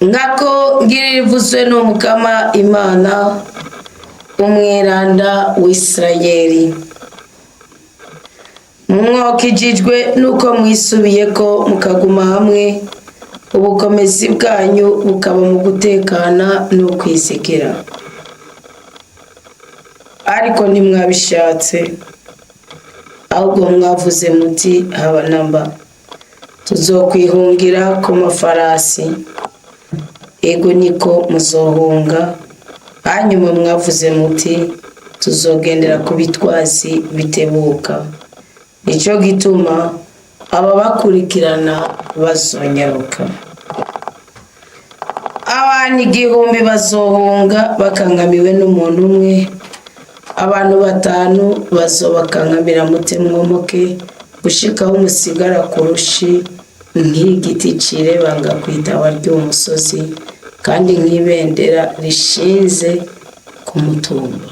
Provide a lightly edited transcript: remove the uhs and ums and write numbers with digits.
nkako ngirivuzwe n'umukama Imana umwiranda w'Isirayeli. Mwokijijwe nuko mwisubiyeko mukaguma hamwe, ubukomezi bwanyu bukaba mu gutekana no kwizigira. Ariko ntimwabishatse, ahubwo mwavuze muti haba namba, tuzokwihungira ku mafarasi. Ego niko muzohunga. Hanyuma mwavuze muti tuzogendera ku bitwazi bitebuka. Nico gituma ababakurikirana bazonyaruka. Abantu 1000 bazohunga bakangamiwe n'umuntu umwe, abantu 5 bazobakangamira mutemwomoke gushikaho umusigara kurushi nk'igiti cirebanga kwitaba ry'umusozi kandi nk'ibendera rishinze ku mutumba.